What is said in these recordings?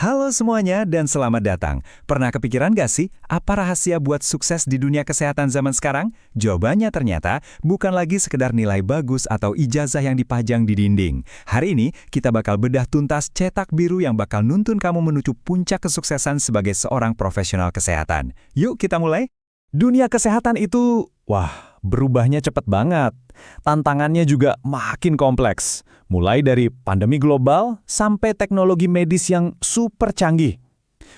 Halo semuanya dan selamat datang. Pernah kepikiran gak sih apa rahasia buat sukses di dunia kesehatan zaman sekarang? Jawabannya ternyata bukan lagi sekedar nilai bagus atau ijazah yang dipajang di dinding. Hari ini kita bakal bedah tuntas cetak biru yang bakal nuntun kamu menuju puncak kesuksesan sebagai seorang profesional kesehatan. Yuk kita mulai. Dunia kesehatan itu, berubahnya cepat banget. Tantangannya juga makin kompleks. Mulai dari pandemi global sampai teknologi medis yang super canggih.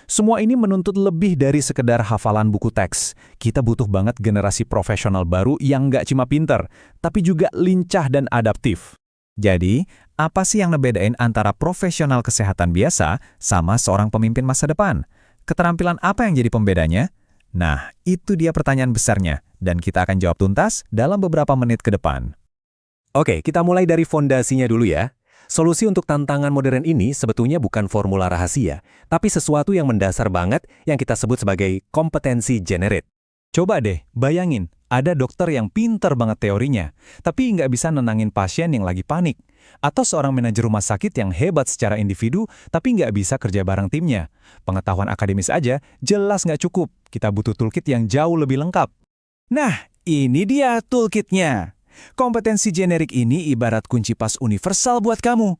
Semua ini menuntut lebih dari sekedar hafalan buku teks. Kita butuh banget generasi profesional baru yang nggak cuma pinter, tapi juga lincah dan adaptif. Jadi, apa sih yang ngebedain antara profesional kesehatan biasa sama seorang pemimpin masa depan? Keterampilan apa yang jadi pembedanya? Nah, itu dia pertanyaan besarnya, dan kita akan jawab tuntas dalam beberapa menit ke depan. Oke, kita mulai dari fondasinya dulu ya. Solusi untuk tantangan modern ini sebetulnya bukan formula rahasia, tapi sesuatu yang mendasar banget yang kita sebut sebagai kompetensi generate. Coba deh, bayangin, ada dokter yang pinter banget teorinya, tapi nggak bisa nenangin pasien yang lagi panik. Atau seorang manajer rumah sakit yang hebat secara individu, tapi nggak bisa kerja bareng timnya. Pengetahuan akademis aja jelas nggak cukup, kita butuh toolkit yang jauh lebih lengkap. Nah, ini dia toolkitnya. Kompetensi generik ini ibarat kunci pas universal buat kamu.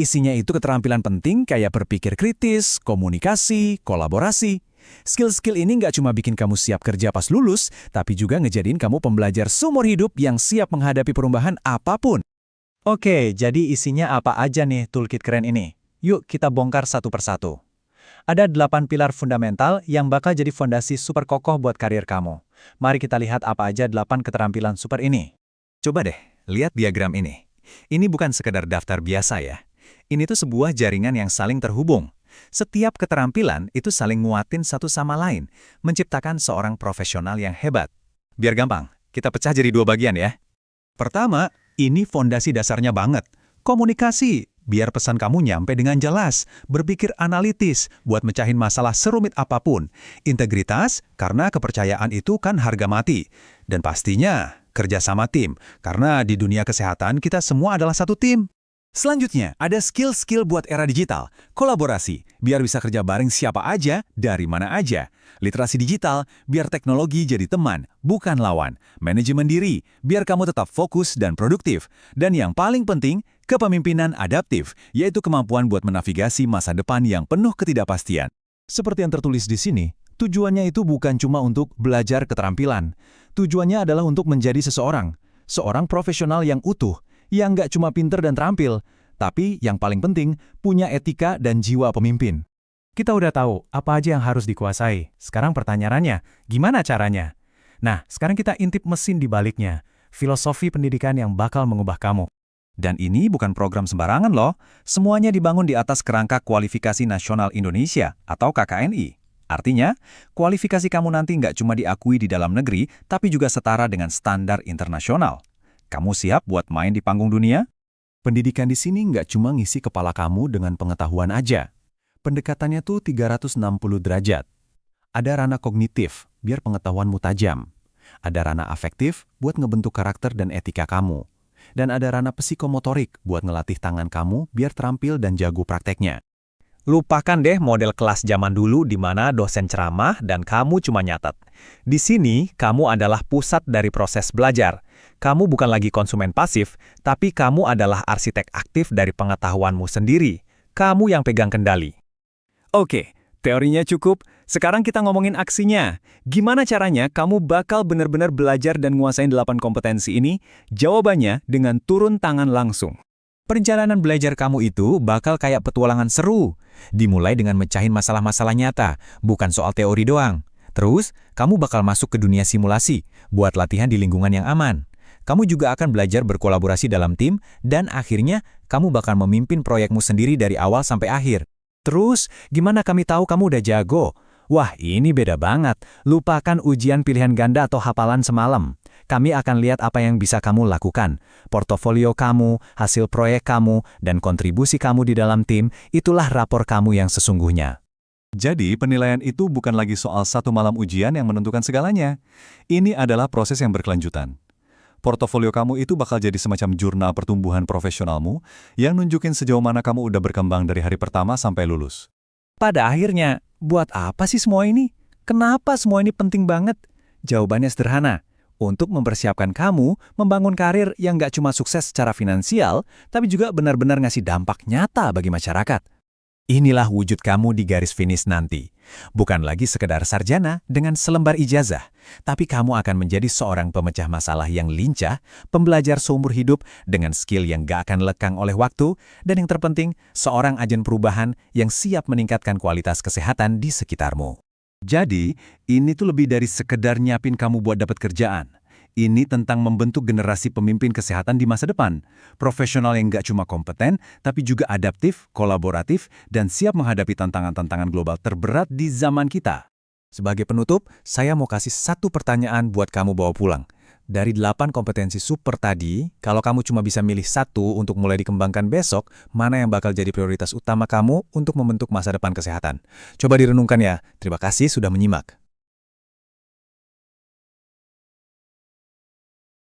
Isinya itu keterampilan penting kayak berpikir kritis, komunikasi, kolaborasi. Skill-skill ini nggak cuma bikin kamu siap kerja pas lulus, tapi juga ngejadiin kamu pembelajar seumur hidup yang siap menghadapi perubahan apapun. Oke, jadi isinya apa aja nih toolkit keren ini? Yuk kita bongkar satu persatu. Ada 8 pilar fundamental yang bakal jadi fondasi super kokoh buat karir kamu. Mari kita lihat apa aja 8 keterampilan super ini. Coba deh, lihat diagram ini. Ini bukan sekedar daftar biasa ya. Ini tuh sebuah jaringan yang saling terhubung. Setiap keterampilan itu saling nguatin satu sama lain, menciptakan seorang profesional yang hebat. Biar gampang, kita pecah jadi 2 bagian ya. Pertama, ini fondasi dasarnya banget. Komunikasi, biar pesan kamu nyampe dengan jelas. Berpikir analitis, buat mecahin masalah serumit apapun. Integritas, karena kepercayaan itu kan harga mati. Dan pastinya, kerja sama tim, karena di dunia kesehatan kita semua adalah satu tim. Selanjutnya, ada skill-skill buat era digital. Kolaborasi, biar bisa kerja bareng siapa aja, dari mana aja. Literasi digital, biar teknologi jadi teman, bukan lawan. Manajemen diri, biar kamu tetap fokus dan produktif. Dan yang paling penting, kepemimpinan adaptif, yaitu kemampuan buat menavigasi masa depan yang penuh ketidakpastian. Seperti yang tertulis di sini, tujuannya itu bukan cuma untuk belajar keterampilan. Tujuannya adalah untuk menjadi seorang profesional yang utuh, yang nggak cuma pinter dan terampil, tapi yang paling penting, punya etika dan jiwa pemimpin. Kita udah tahu apa aja yang harus dikuasai. Sekarang pertanyaannya, gimana caranya? Nah, sekarang kita intip mesin di baliknya, filosofi pendidikan yang bakal mengubah kamu. Dan ini bukan program sembarangan loh, semuanya dibangun di atas kerangka Kualifikasi Nasional Indonesia atau KKNI. Artinya, kualifikasi kamu nanti nggak cuma diakui di dalam negeri, tapi juga setara dengan standar internasional. Kamu siap buat main di panggung dunia? Pendidikan di sini nggak cuma ngisi kepala kamu dengan pengetahuan aja. Pendekatannya tuh 360 derajat. Ada ranah kognitif, biar pengetahuanmu tajam. Ada ranah afektif, buat ngebentuk karakter dan etika kamu. Dan ada ranah psikomotorik, buat ngelatih tangan kamu, biar terampil dan jago prakteknya. Lupakan deh model kelas zaman dulu di mana dosen ceramah dan kamu cuma nyatet. Di sini, kamu adalah pusat dari proses belajar. Kamu bukan lagi konsumen pasif, tapi kamu adalah arsitek aktif dari pengetahuanmu sendiri. Kamu yang pegang kendali. Oke, teorinya cukup. Sekarang kita ngomongin aksinya. Gimana caranya kamu bakal benar-benar belajar dan nguasain 8 kompetensi ini? Jawabannya dengan turun tangan langsung. Perjalanan belajar kamu itu bakal kayak petualangan seru. Dimulai dengan mecahin masalah-masalah nyata, bukan soal teori doang. Terus, kamu bakal masuk ke dunia simulasi, buat latihan di lingkungan yang aman. Kamu juga akan belajar berkolaborasi dalam tim, dan akhirnya, kamu bakal memimpin proyekmu sendiri dari awal sampai akhir. Terus, gimana kami tahu kamu udah jago? Wah, ini beda banget. Lupakan ujian pilihan ganda atau hafalan semalam. Kami akan lihat apa yang bisa kamu lakukan. Portofolio kamu, hasil proyek kamu, dan kontribusi kamu di dalam tim, itulah rapor kamu yang sesungguhnya. Jadi, penilaian itu bukan lagi soal satu malam ujian yang menentukan segalanya. Ini adalah proses yang berkelanjutan. Portofolio kamu itu bakal jadi semacam jurnal pertumbuhan profesionalmu yang nunjukin sejauh mana kamu udah berkembang dari hari pertama sampai lulus. Pada akhirnya, buat apa sih semua ini? Kenapa semua ini penting banget? Jawabannya sederhana. Untuk mempersiapkan kamu membangun karir yang nggak cuma sukses secara finansial, tapi juga benar-benar ngasih dampak nyata bagi masyarakat. Inilah wujud kamu di garis finish nanti. Bukan lagi sekedar sarjana dengan selembar ijazah, tapi kamu akan menjadi seorang pemecah masalah yang lincah, pembelajar seumur hidup dengan skill yang gak akan lekang oleh waktu, dan yang terpenting, seorang agen perubahan yang siap meningkatkan kualitas kesehatan di sekitarmu. Jadi, ini tuh lebih dari sekedar nyiapin kamu buat dapat kerjaan. Ini tentang membentuk generasi pemimpin kesehatan di masa depan. Profesional yang nggak cuma kompeten, tapi juga adaptif, kolaboratif, dan siap menghadapi tantangan-tantangan global terberat di zaman kita. Sebagai penutup, saya mau kasih satu pertanyaan buat kamu bawa pulang. Dari 8 kompetensi super tadi, kalau kamu cuma bisa milih satu untuk mulai dikembangkan besok, mana yang bakal jadi prioritas utama kamu untuk membentuk masa depan kesehatan? Coba direnungkan ya. Terima kasih sudah menyimak.